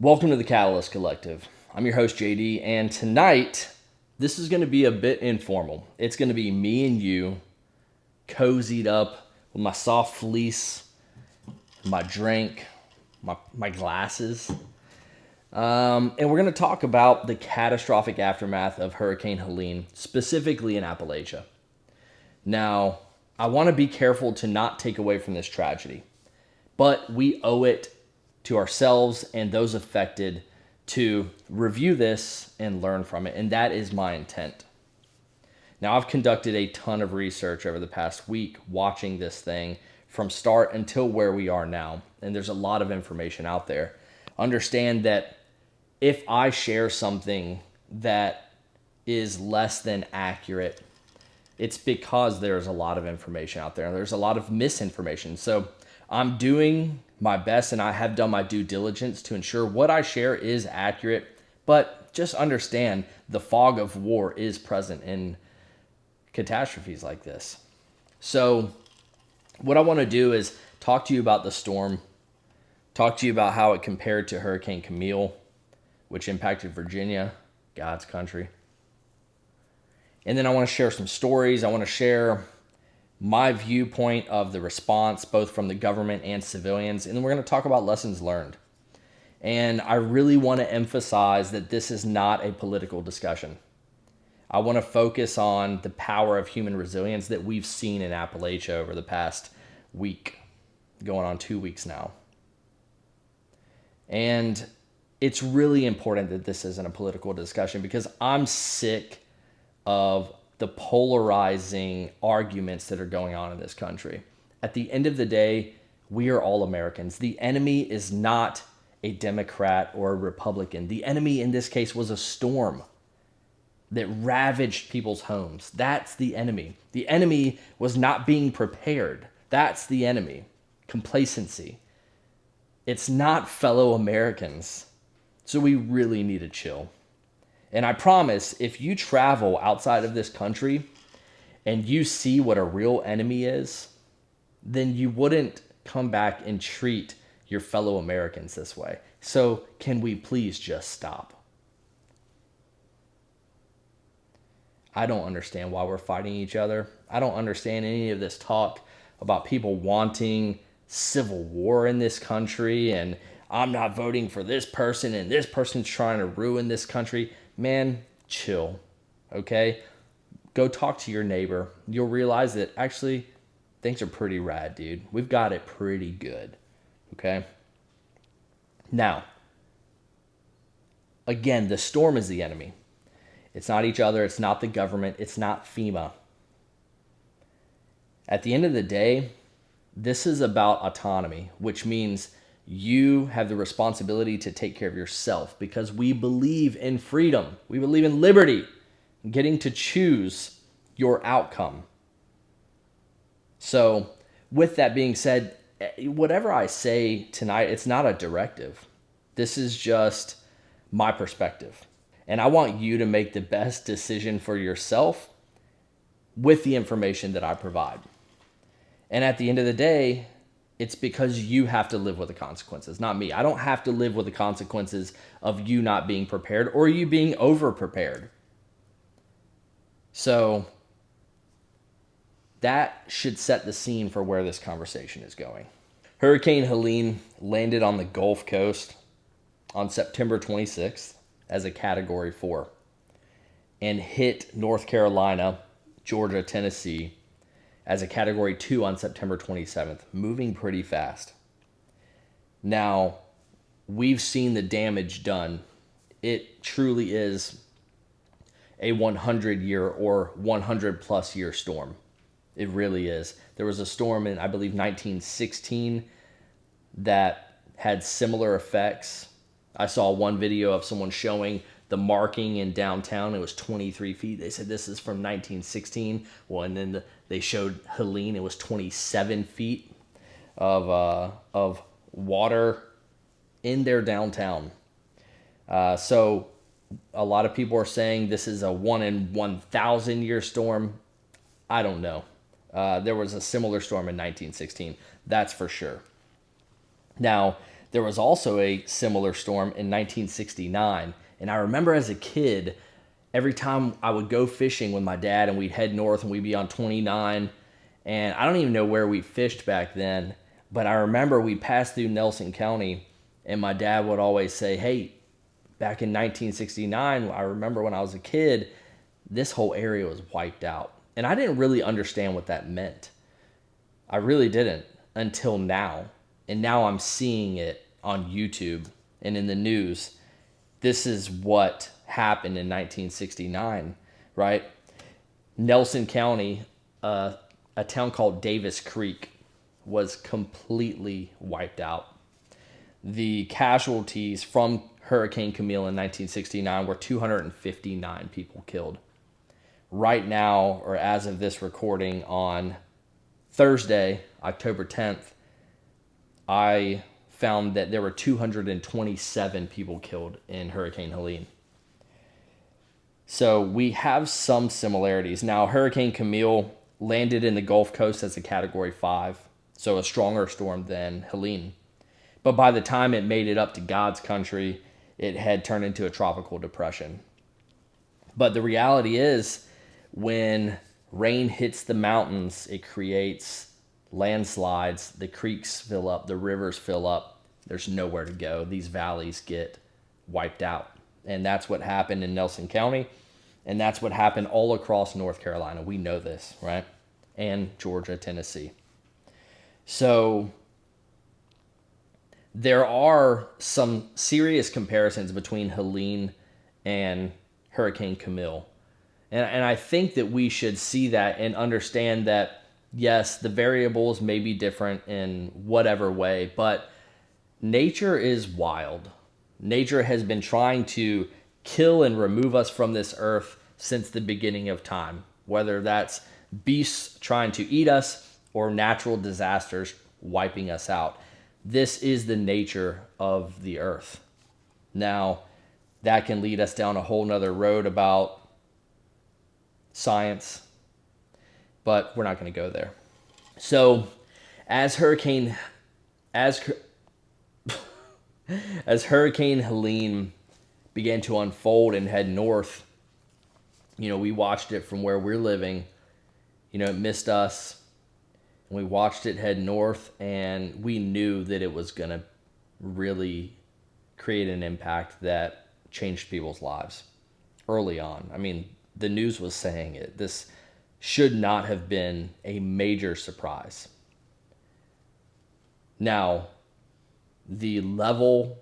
Welcome to the Catalyst Collective. I'm your host, JD, and tonight, this is going to be a bit informal. It's going to be me and you, cozied up with my soft fleece, my drink, my glasses, and we're going to talk about the catastrophic aftermath of Hurricane Helene, specifically in Appalachia. Now, I want to be careful to not take away from this tragedy, but we owe it to ourselves and those affected to review this and learn from it. And that is my intent. Now, I've conducted a ton of research over the past week watching this thing from start until where we are now. And there's a lot of information out there. Understand that if I share something that is less than accurate, it's because there's a lot of information out there. There's a lot of misinformation. So I'm doing my best and I have done my due diligence to ensure what I share is accurate, but just understand the fog of war is present in catastrophes like this. So what I want to do is talk to you about the storm, talk to you about how it compared to Hurricane Camille, which impacted Virginia, God's country. And then I want to share some stories. I want to share my viewpoint of the response, both from the government and civilians. And then we're going to talk about lessons learned. And I really want to emphasize that this is not a political discussion. I want to focus on the power of human resilience that we've seen in Appalachia over the past week, going on 2 weeks now. And it's really important that this isn't a political discussion because I'm sick of the polarizing arguments that are going on in this country. At the end of the day, we are all Americans. The enemy is not a Democrat or a Republican. The enemy in this case was a storm that ravaged people's homes. That's the enemy. The enemy was not being prepared. That's the enemy. Complacency. It's not fellow Americans. So we really need to chill. And I promise, if you travel outside of this country and you see what a real enemy is, then you wouldn't come back and treat your fellow Americans this way. So can we please just stop? I don't understand why we're fighting each other. I don't understand any of this talk about people wanting civil war in this country and I'm not voting for this person and this person's trying to ruin this country. Man, chill, okay? Go talk to your neighbor. You'll realize that actually things are pretty rad, dude. We've got it pretty good, okay? Now, again, the storm is the enemy. It's not each other. It's not the government. It's not FEMA. At the end of the day, this is about autonomy, which means you have the responsibility to take care of yourself because we believe in freedom. We believe in liberty, getting to choose your outcome. So with that being said, whatever I say tonight, it's not a directive. This is just my perspective. And I want you to make the best decision for yourself with the information that I provide. And at the end of the day, it's because you have to live with the consequences, not me. I don't have to live with the consequences of you not being prepared or you being over-prepared. So that should set the scene for where this conversation is going. Hurricane Helene landed on the Gulf Coast on September 26th as a Category 4 and hit North Carolina, Georgia, Tennessee as a Category 2 on September 27th, moving pretty fast. Now, we've seen the damage done. It truly is a 100-year or 100-plus year storm. It really is. There was a storm in, I believe, 1916 that had similar effects. I saw one video of someone showing the marking in downtown. It was 23 feet. They said this is from 1916. Well, and then they showed Helene. It was 27 feet of water in their downtown. So a lot of people are saying this is a 1 in 1,000 year storm. I don't know. There was a similar storm in 1916. That's for sure. Now, There was also a similar storm in 1969. And I remember as a kid, every time I would go fishing with my dad and we'd head north and we'd be on 29. And I don't even know where we fished back then, but I remember we passed through Nelson County and my dad would always say, hey, back in 1969, I remember when I was a kid, this whole area was wiped out. And I didn't really understand what that meant. I really didn't until now. And now I'm seeing it on YouTube and in the news. This is what happened in 1969, right? Nelson County, a town called Davis Creek, was completely wiped out. The casualties from Hurricane Camille in 1969 were 259 people killed. Right now, or as of this recording on Thursday, October 10th, I found that there were 227 people killed in Hurricane Helene. So we have some similarities. Now, Hurricane Camille landed in the Gulf Coast as a Category 5, so a stronger storm than Helene. But by the time it made it up to God's country, it had turned into a tropical depression. But the reality is, when rain hits the mountains, it creates landslides, the creeks fill up, the rivers fill up, there's nowhere to go. These valleys get wiped out. And that's what happened in Nelson County, and that's what happened all across North Carolina. We know this, right? And Georgia, Tennessee. So there are some serious comparisons between Helene and Hurricane Camille. And I think that we should see that and understand that, yes, the variables may be different in whatever way, but nature is wild. Nature has been trying to kill and remove us from this earth since the beginning of time, whether that's beasts trying to eat us or natural disasters wiping us out. This is the nature of the earth. Now, that can lead us down a whole nother road about science, but we're not going to go there. So, as Hurricane Helene began to unfold and head north, we watched it from where we're living. It missed us. And we watched it head north, and we knew that it was going to really create an impact that changed people's lives early on. I mean, the news was saying it. This should not have been a major surprise. Now, the level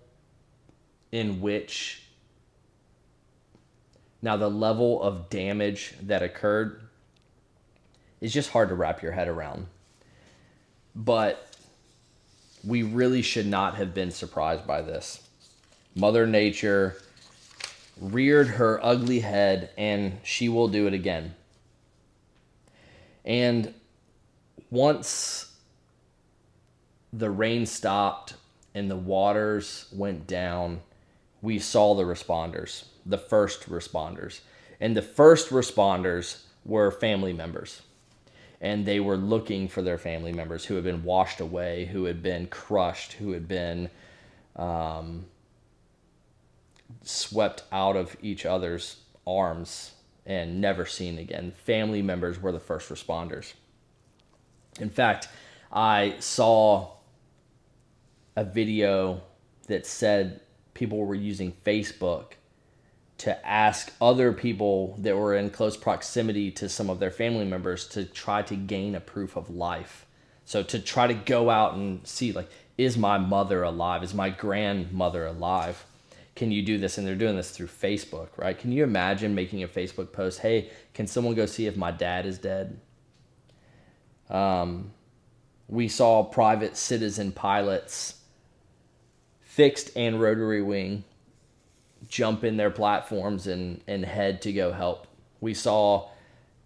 of damage that occurred is just hard to wrap your head around. But we really should not have been surprised by this. Mother Nature reared her ugly head, and she will do it again. And once the rain stopped and the waters went down, we saw the responders, the first responders. And the first responders were family members. And they were looking for their family members who had been washed away, who had been crushed, who had been swept out of each other's arms and never seen again. Family members were the first responders. In fact, I saw a video that said people were using Facebook to ask other people that were in close proximity to some of their family members to try to gain a proof of life. So to try to go out and see, is my mother alive? Is my grandmother alive? Can you do this? And they're doing this through Facebook, right? Can you imagine making a Facebook post, hey, can someone go see if my dad is dead? We saw private citizen pilots, fixed and rotary wing, jump in their platforms and head to go help. We saw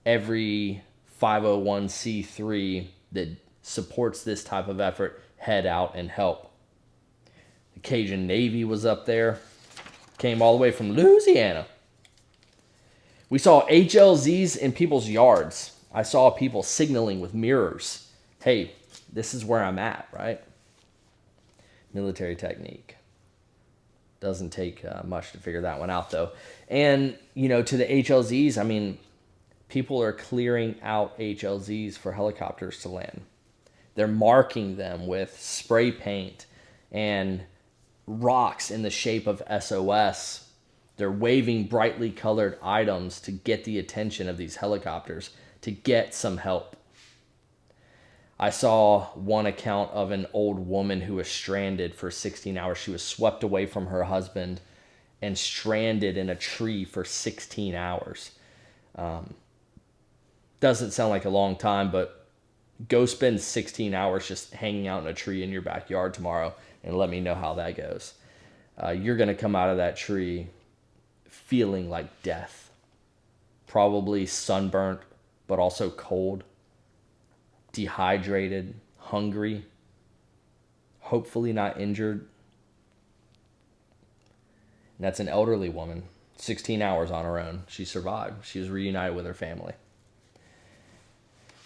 every 501c3 that supports this type of effort head out and help. The Cajun Navy was up there, came all the way from Louisiana. We saw HLZs in people's yards. I saw people signaling with mirrors. Hey, this is where I'm at, right? Military technique. Doesn't take much to figure that one out, though. And, to the HLZs, I mean, people are clearing out HLZs for helicopters to land. They're marking them with spray paint and rocks in the shape of SOS. They're waving brightly colored items to get the attention of these helicopters to get some help. I saw one account of an old woman who was stranded for 16 hours. She was swept away from her husband and stranded in a tree for 16 hours. Doesn't sound like a long time, but go spend 16 hours just hanging out in a tree in your backyard tomorrow and let me know how that goes. You're going to come out of that tree feeling like death. Probably sunburnt, but also cold. Dehydrated, hungry, hopefully not injured. And that's an elderly woman, 16 hours on her own. She survived. She was reunited with her family.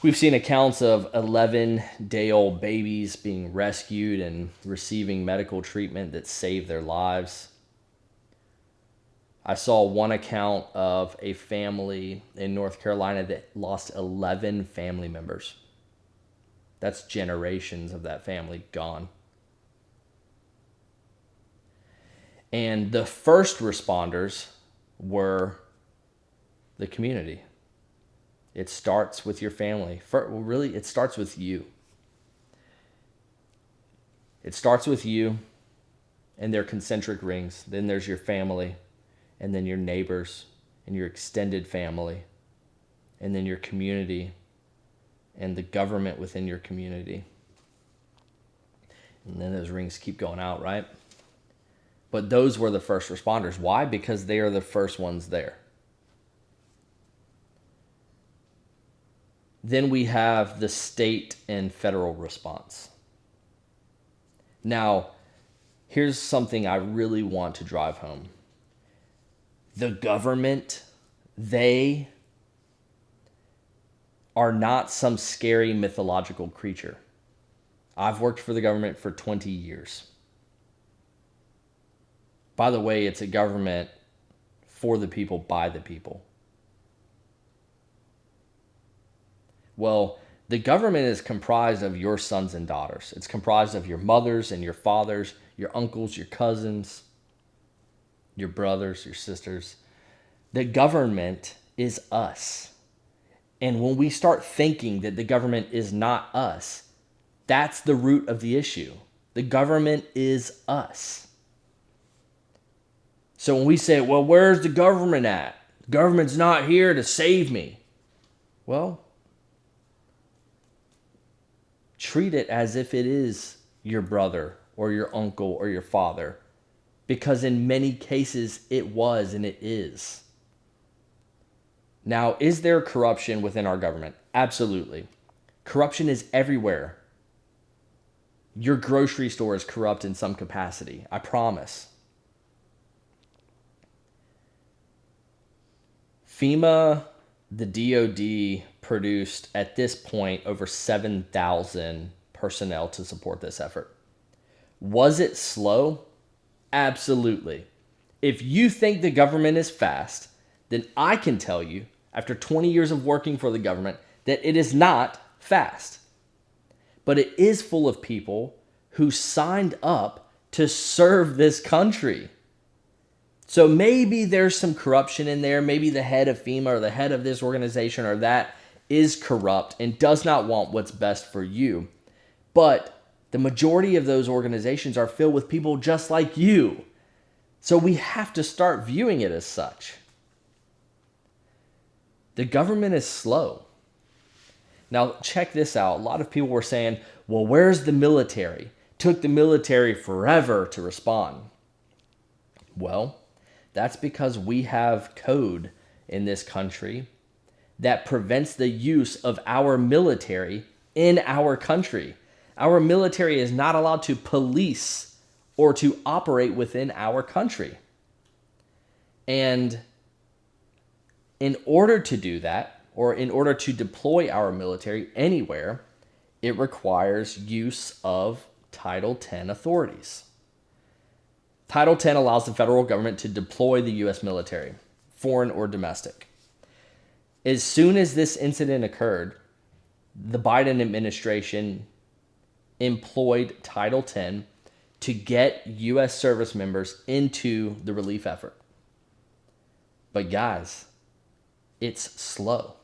We've seen accounts of 11-day-old babies being rescued and receiving medical treatment that saved their lives. I saw one account of a family in North Carolina that lost 11 family members. That's generations of that family gone. And the first responders were the community. It starts with your family. Really, it starts with you. It starts with you and their concentric rings. Then there's your family, and then your neighbors, and your extended family, and then your community, and the government within your community. And then those rings keep going out, right? But those were the first responders. Why? Because they are the first ones there. Then we have the state and federal response. Now, here's something I really want to drive home. The government, they are not some scary mythological creature. I've worked for the government for 20 years. By the way, it's a government for the people, by the people. Well, the government is comprised of your sons and daughters. It's comprised of your mothers and your fathers, your uncles, your cousins, your brothers, your sisters. The government is us. And when we start thinking that the government is not us, that's the root of the issue. The government is us. So when we say, well, where's the government at? The government's not here to save me. Well, treat it as if it is your brother or your uncle or your father. Because in many cases, it was and it is. Now, is there corruption within our government? Absolutely. Corruption is everywhere. Your grocery store is corrupt in some capacity. I promise. FEMA, the DOD, produced at this point over 7,000 personnel to support this effort. Was it slow? Absolutely. If you think the government is fast, then I can tell you, after 20 years of working for the government, that it is not fast. But it is full of people who signed up to serve this country. So maybe there's some corruption in there. Maybe the head of FEMA or the head of this organization or that is corrupt and does not want what's best for you. But the majority of those organizations are filled with people just like you. So we have to start viewing it as such. The government is slow. Now, check this out. A lot of people were saying, well, where's the military? Took the military forever to respond. Well, that's because we have code in this country that prevents the use of our military in our country. Our military is not allowed to police or to operate within our country. And in order to do that, or in order to deploy our military anywhere, it requires use of Title 10 authorities. Title 10 allows the federal government to deploy the U.S. military, foreign or domestic. As soon as this incident occurred, the Biden administration employed Title 10 to get U.S. service members into the relief effort. But guys, it's slow.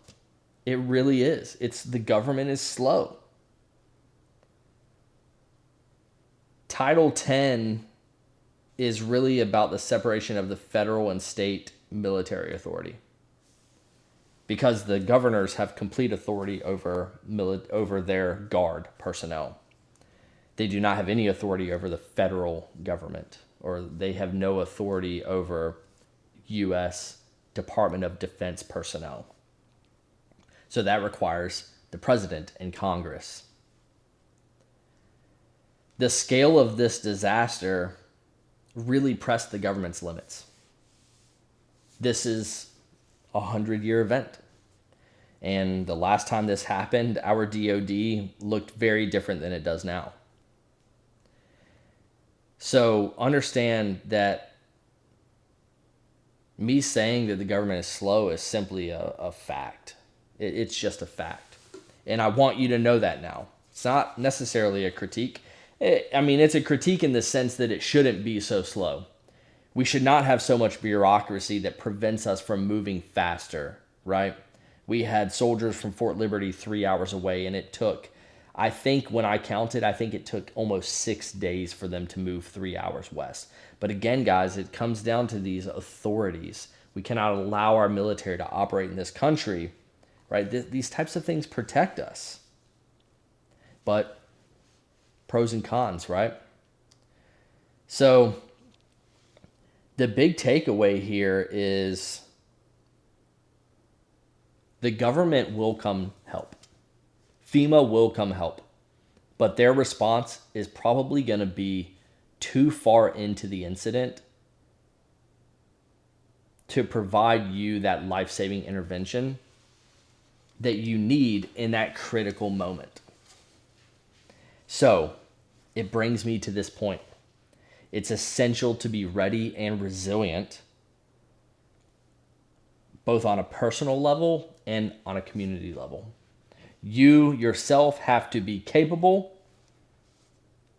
It really is. The government is slow. Title 10 is really about the separation of the federal and state military authority, because the governors have complete authority over their guard personnel. They do not have any authority over the federal government, or they have no authority over U.S. Department of Defense personnel. So that requires the president and Congress. The scale of this disaster really pressed the government's limits. This is a 100-year event. And the last time this happened, our DOD looked very different than it does now. So understand that me saying that the government is slow is simply a fact. It's just a fact. And I want you to know that now. It's not necessarily a critique. It's a critique in the sense that it shouldn't be so slow. We should not have so much bureaucracy that prevents us from moving faster, right? We had soldiers from Fort Liberty 3 hours away, and it took, I think when I counted, it took almost 6 days for them to move 3 hours west. But again, guys, it comes down to these authorities. We cannot allow our military to operate in this country, right? These types of things protect us. But pros and cons, right? So the big takeaway here is the government will come help. FEMA will come help. But their response is probably going to be too far into the incident to provide you that life-saving intervention that you need in that critical moment. So it brings me to this point. It's essential to be ready and resilient, both on a personal level and on a community level. You yourself have to be capable,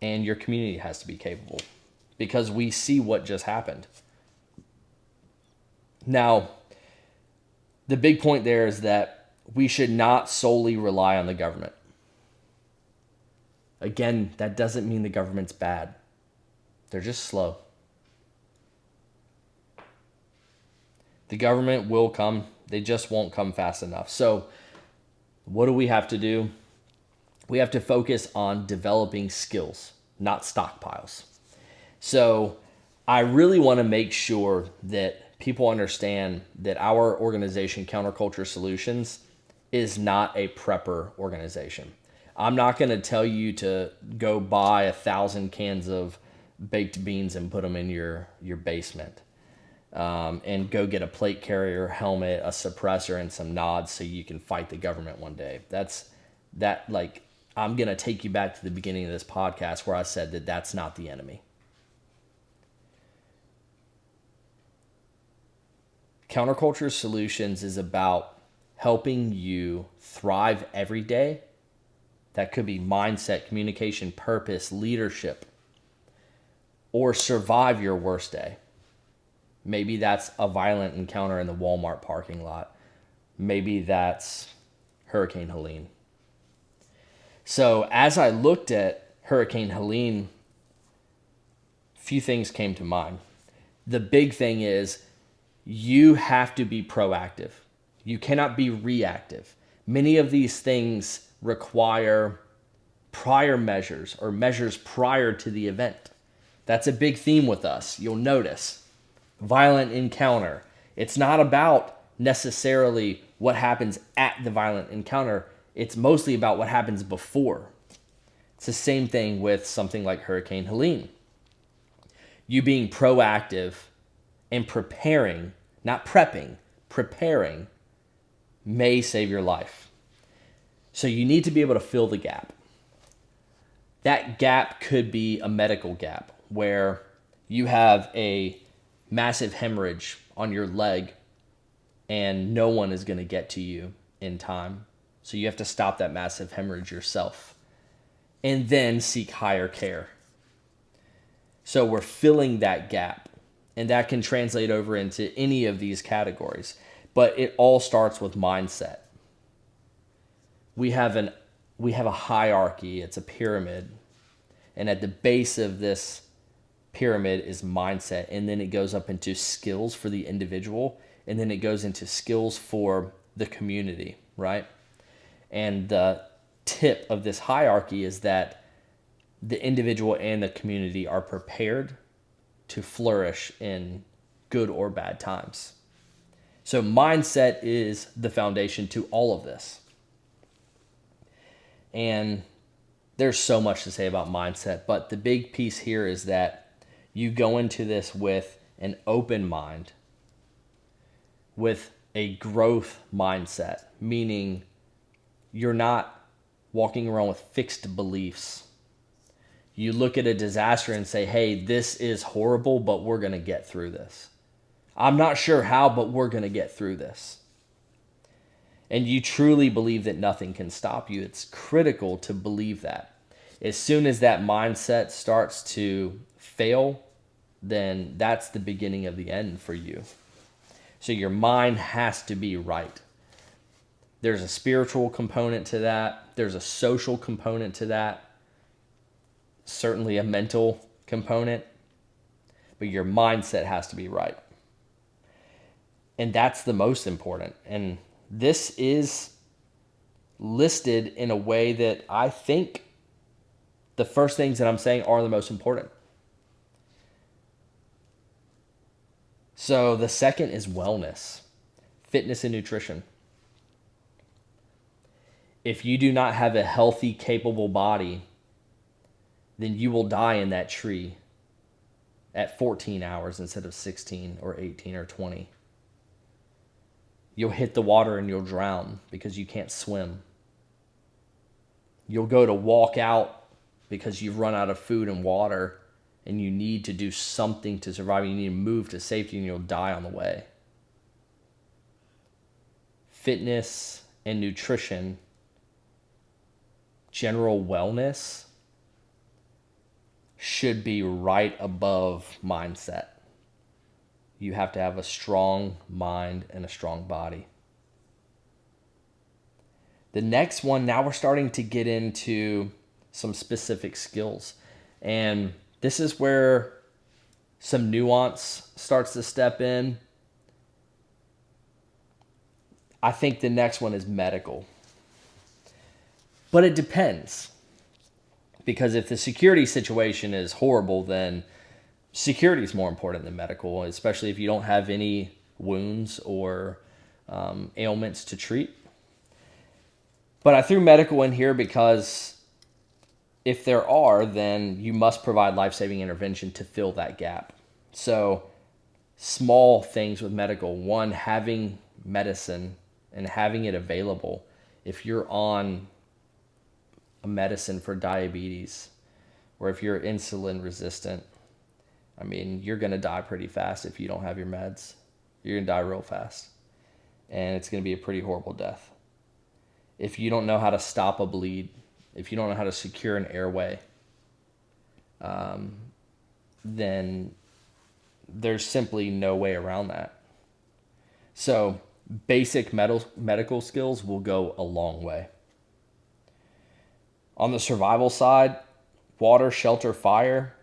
and your community has to be capable, because we see what just happened. Now, the big point there is that we should not solely rely on the government. Again, that doesn't mean the government's bad. They're just slow. The government will come. They just won't come fast enough. So what do we have to do? We have to focus on developing skills, not stockpiles. So I really want to make sure that people understand that our organization, Counterculture Solutions, is not a prepper organization. I'm not going to tell you to go buy 1,000 cans of baked beans and put them in your basement, and go get a plate carrier, helmet, a suppressor, and some nods so you can fight the government one day. I'm going to take you back to the beginning of this podcast where I said that that's not the enemy. Counterculture Solutions is about helping you thrive every day. That could be mindset, communication, purpose, leadership, or survive your worst day. Maybe that's a violent encounter in the Walmart parking lot. Maybe that's Hurricane Helene. So as I looked at Hurricane Helene, a few things came to mind. The big thing is you have to be proactive. You cannot be reactive. Many of these things require prior measures or measures prior to the event. That's a big theme with us. You'll notice violent encounter. It's not about necessarily what happens at the violent encounter. It's mostly about what happens before. It's the same thing with something like Hurricane Helene. You being proactive and preparing, not prepping, preparing may save your life. So you need to be able to fill the gap. That gap could be a medical gap where you have a massive hemorrhage on your leg and no one is going to get to you in time. So you have to stop that massive hemorrhage yourself and then seek higher care. So we're filling that gap, and that can translate over into any of these categories. But it all starts with mindset. We have a hierarchy, it's a pyramid. And at the base of this pyramid is mindset, and then it goes up into skills for the individual, and then it goes into skills for the community, right? And the tip of this hierarchy is that the individual and the community are prepared to flourish in good or bad times. So mindset is the foundation to all of this. And there's so much to say about mindset, but the big piece here is that you go into this with an open mind, with a growth mindset, meaning you're not walking around with fixed beliefs. You look at a disaster and say, hey, this is horrible, but we're going to get through this. I'm not sure how, but we're going to get through this. And you truly believe that nothing can stop you. It's critical to believe that. As soon as that mindset starts to fail, then that's the beginning of the end for you. So your mind has to be right. There's a spiritual component to that. There's a social component to that. Certainly a mental component. But your mindset has to be right. And that's the most important. And this is listed in a way that I think the first things that I'm saying are the most important. So the second is wellness, fitness and nutrition. If you do not have a healthy, capable body, then you will die in that tree at 14 hours instead of 16 or 18 or 20. You'll hit the water and you'll drown because you can't swim. You'll go to walk out because you've run out of food and water and you need to do something to survive. You need to move to safety and you'll die on the way. Fitness and nutrition, general wellness should be right above mindset. You have to have a strong mind and a strong body. The next one, now we're starting to get into some specific skills. And this is where some nuance starts to step in. I think the next one is medical. But it depends. Because if the security situation is horrible, then security is more important than medical, especially if you don't have any wounds or ailments to treat. But I threw medical in here because if there are, then you must provide life-saving intervention to fill that gap. So small things with medical. One, having medicine and having it available. If you're on a medicine for diabetes or if you're insulin resistant, I mean, you're going to die pretty fast if you don't have your meds. You're going to die real fast. And it's going to be a pretty horrible death. If you don't know how to stop a bleed, if you don't know how to secure an airway, then there's simply no way around that. So basic medical skills will go a long way. On the survival side, water, shelter, fire.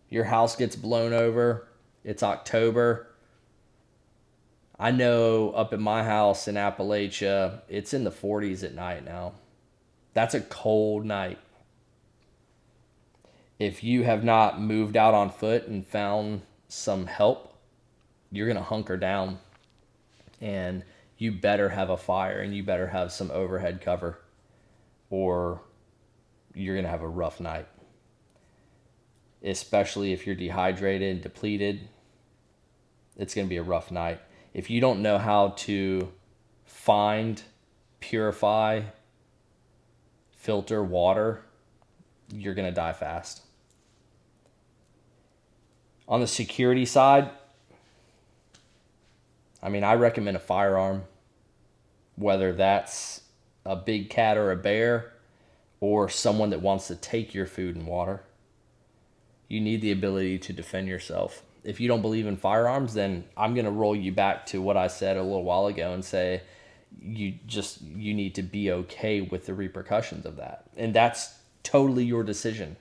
Your house gets blown over. It's October. I know up at my house in Appalachia, it's in the 40s at night now. That's a cold night. If you have not moved out on foot and found some help, you're going to hunker down. And you better have a fire and you better have some overhead cover, or you're going to have a rough night. Especially if you're dehydrated and depleted, it's going to be a rough night. If you don't know how to find, purify, filter water, you're going to die fast. On the security side, I mean, I recommend a firearm, whether that's a big cat or a bear or someone that wants to take your food and water. You need the ability to defend yourself. If you don't believe in firearms, then I'm going to roll you back to what I said a little while ago and say you need to be okay with the repercussions of that. And that's totally your decision.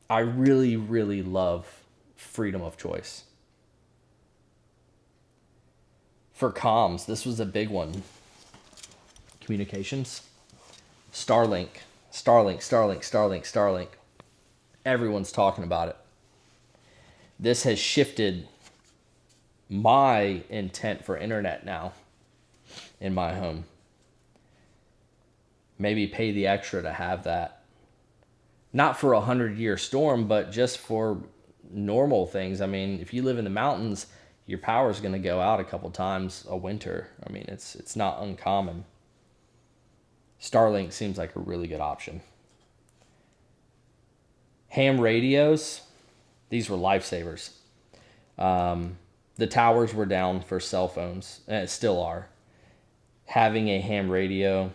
I really, really love freedom of choice. For comms, this was a big one. Communications. Starlink. Everyone's talking about it. This has shifted my intent for internet now in my home. Maybe pay the extra to have that. Not for a 100-year storm, but just for normal things. I mean, if you live in the mountains, your power is going to go out a couple times a winter. I mean, it's not uncommon. Starlink seems like a really good option. Ham radios, these were lifesavers. The towers were down for cell phones, and it still are. Having a ham radio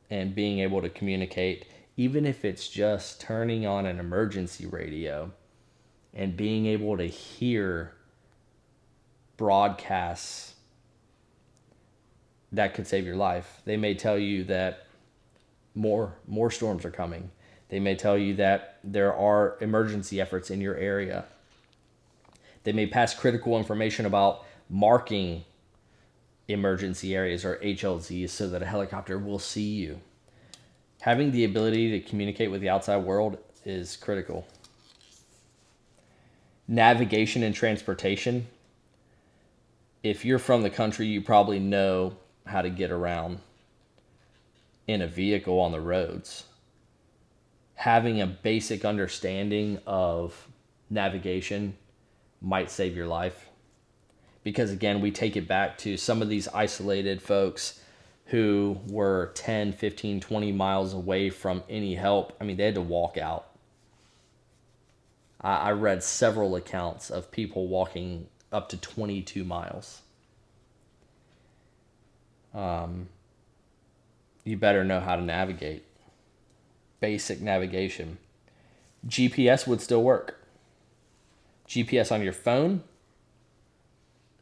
and being able to communicate, even if it's just turning on an emergency radio and being able to hear broadcasts, that could save your life. They may tell you that more storms are coming. They may tell you that there are emergency efforts in your area. They may pass critical information about marking emergency areas or HLZs so that a helicopter will see you. Having the ability to communicate with the outside world is critical. Navigation and transportation. If you're from the country, you probably know how to get around in a vehicle on the roads. Having a basic understanding of navigation might save your life. Because again, we take it back to some of these isolated folks who were 10, 15, 20 miles away from any help. I mean, they had to walk out. I read several accounts of people walking up to 22 miles. You better know how to navigate. Basic navigation. GPS would still work. GPS on your phone.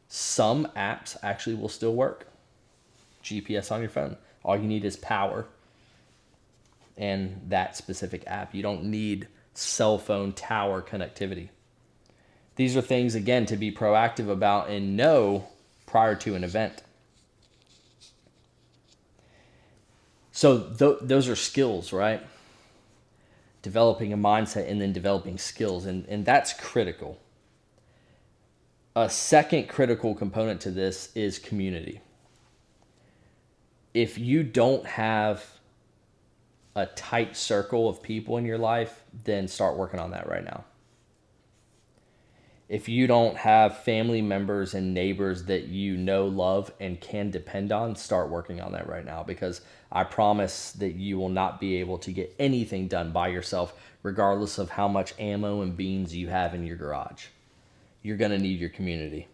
Some apps actually will still work. GPS on your phone. All you need is power and that specific app. You don't need cell phone tower connectivity. These are things, again, to be proactive about and know prior to an event. So those are skills, right? Developing a mindset and then developing skills. And that's critical. A second critical component to this is community. If you don't have a tight circle of people in your life, then start working on that right now. If you don't have family members and neighbors that you know, love, and can depend on, start working on that right now, because I promise that you will not be able to get anything done by yourself, regardless of how much ammo and beans you have in your garage. You're going to need your community.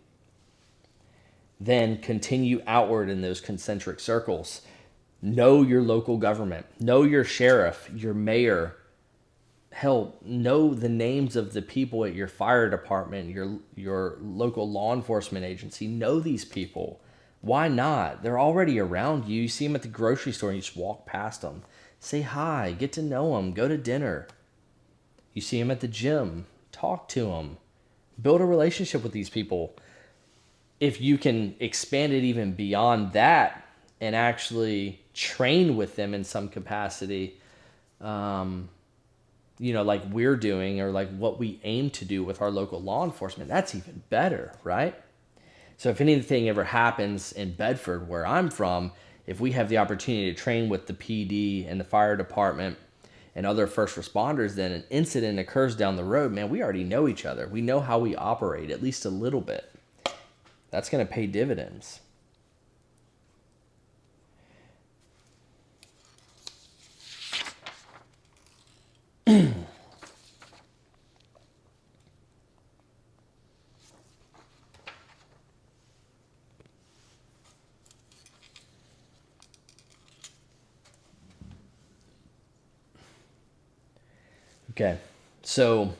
Then continue outward in those concentric circles. Know your local government. Know your sheriff, your mayor. Hell, know the names of the people at your fire department, your local law enforcement agency. Know these people. Why not? They're already around you. You see them at the grocery store and you just walk past them. Say hi, get to know them, go to dinner. You see them at the gym, talk to them. Build a relationship with these people. If you can expand it even beyond that and actually train with them in some capacity, like we're doing, or like what we aim to do with our local law enforcement, that's even better, right? So if anything ever happens in Bedford, where I'm from, if we have the opportunity to train with the PD and the fire department and other first responders, then an incident occurs down the road, man, we already know each other. We know how we operate, at least a little bit. That's going to pay dividends. Okay, so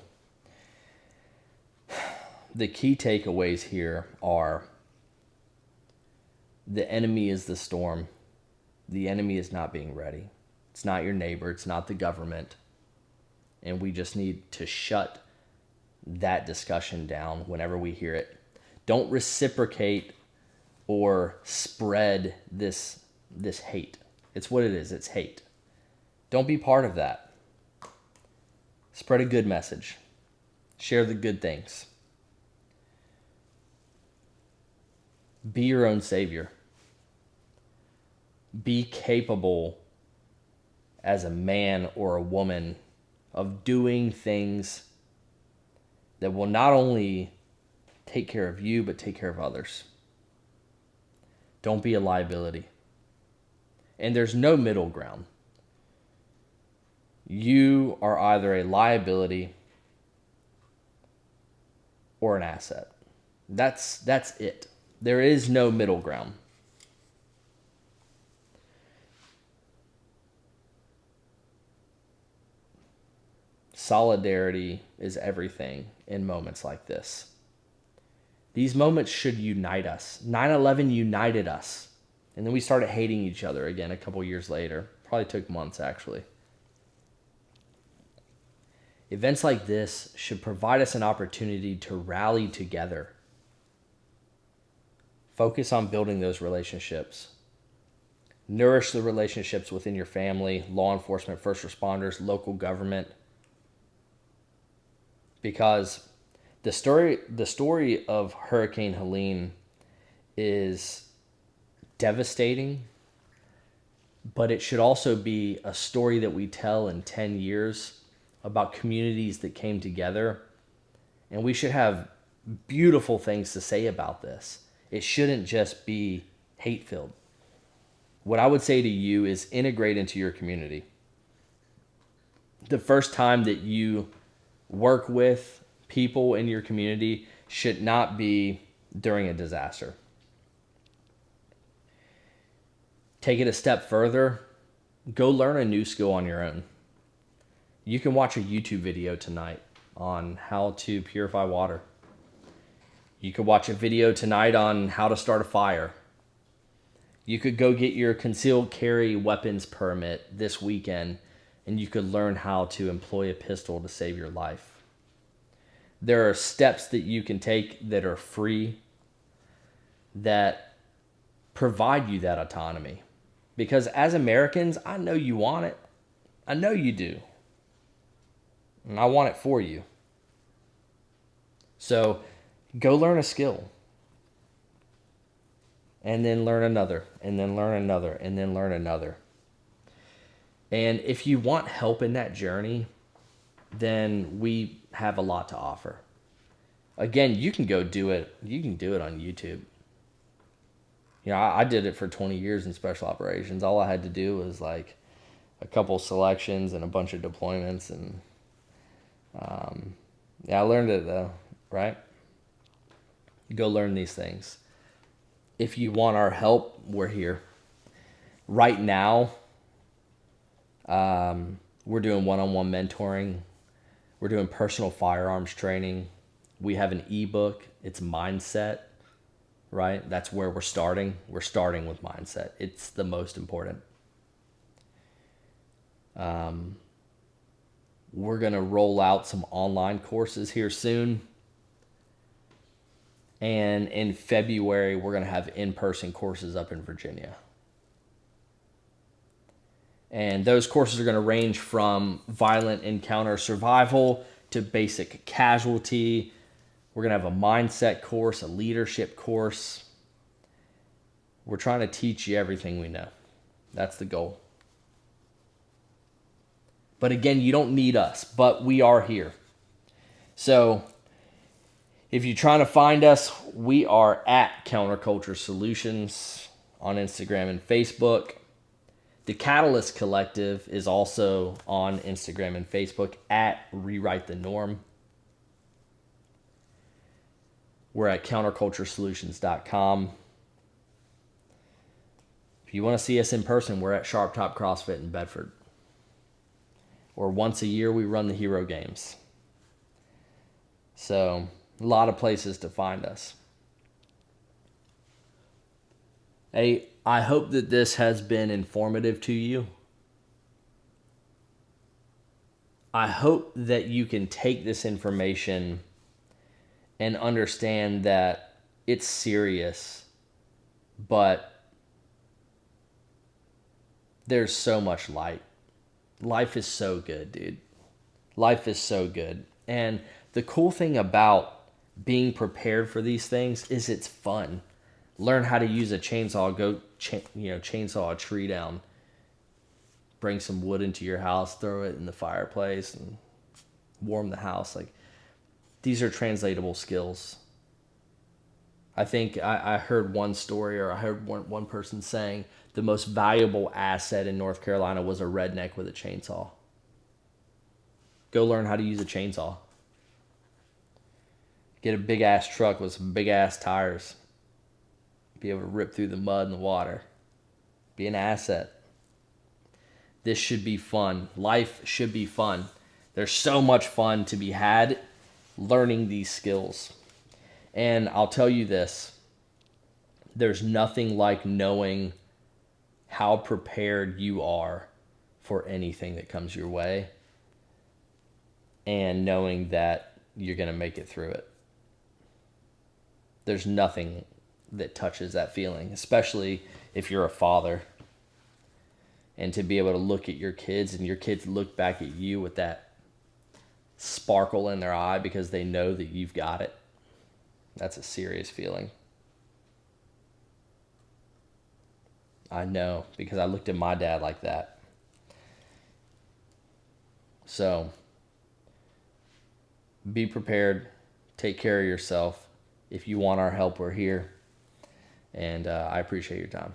the key takeaways here are the enemy is the storm. The enemy is not being ready. It's not your neighbor. It's not the government. And we just need to shut that discussion down whenever we hear it. Don't reciprocate or spread this hate. It's what it is. It's hate. Don't be part of that. Spread a good message. Share the good things. Be your own savior. Be capable as a man or a woman of doing things that will not only take care of you, but take care of others. Don't be a liability. And there's no middle ground. You are either a liability or an asset. That's it. There is no middle ground. Solidarity is everything in moments like this. These moments should unite us. 9/11 united us. And then we started hating each other again a couple years later. Probably took months, actually. Events like this should provide us an opportunity to rally together. Focus on building those relationships. Nourish the relationships within your family, law enforcement, first responders, local government. Because the story of Hurricane Helene is devastating, but it should also be a story that we tell in 10 years about communities that came together. And we should have beautiful things to say about this. It shouldn't just be hate-filled. What I would say to you is integrate into your community. The first time that you work with people in your community should not be during a disaster. Take it a step further. Go learn a new skill on your own. You can watch a YouTube video tonight on how to purify water. You could watch a video tonight on how to start a fire. You could go get your concealed carry weapons permit this weekend, and you could learn how to employ a pistol to save your life. There are steps that you can take that are free that provide you that autonomy. Because as Americans, I know you want it. I know you do. And I want it for you. So go learn a skill. And then learn another. And then learn another. And then learn another. And if you want help in that journey, then we have a lot to offer. Again, you can go do it. You can do it on YouTube. You know, I did it for 20 years in special operations. All I had to do was like a couple selections and a bunch of deployments. And I learned it though, right? Go learn these things. If you want our help, we're here. Right now, we're doing one-on-one mentoring. We're doing personal firearms training. We have an ebook. It's mindset, right? That's where we're starting. We're starting with mindset. It's the most important. We're going to roll out some online courses here soon. And in February, we're going to have in-person courses up in Virginia. And those courses are going to range from violent encounter survival to basic casualty. We're going to have a mindset course, a leadership course. We're trying to teach you everything we know. That's the goal. But again, you don't need us, but we are here. So if you're trying to find us, we are at Counterculture Solutions on Instagram and Facebook. The Catalyst Collective is also on Instagram and Facebook at Rewrite the Norm. We're at counterculturesolutions.com. If you want to see us in person, we're at Sharp Top CrossFit in Bedford. or once a year we run the hero games. So a lot of places to find us. Hey, I hope that this has been informative to you. I hope that you can take this information and understand that it's serious, but there's so much light. Life is so good, dude. Life is so good. And the cool thing about being prepared for these things is it's fun. Learn how to use a chainsaw, chainsaw a tree down. Bring some wood into your house, throw it in the fireplace, and warm the house. Like, these are translatable skills. I think I heard one story, or I heard one person saying the most valuable asset in North Carolina was a redneck with a chainsaw. Go learn how to use a chainsaw. Get a big ass truck with some big ass tires. Be able to rip through the mud and the water. Be an asset. This should be fun. Life should be fun. There's so much fun to be had learning these skills. And I'll tell you this, there's nothing like knowing how prepared you are for anything that comes your way and knowing that you're going to make it through it. There's nothing that touches that feeling, especially if you're a father. And to be able to look at your kids and your kids look back at you with that sparkle in their eye because they know that you've got it. That's a serious feeling. I know, because I looked at my dad like that. So, be prepared. Take care of yourself. If you want our help, we're here. And I appreciate your time.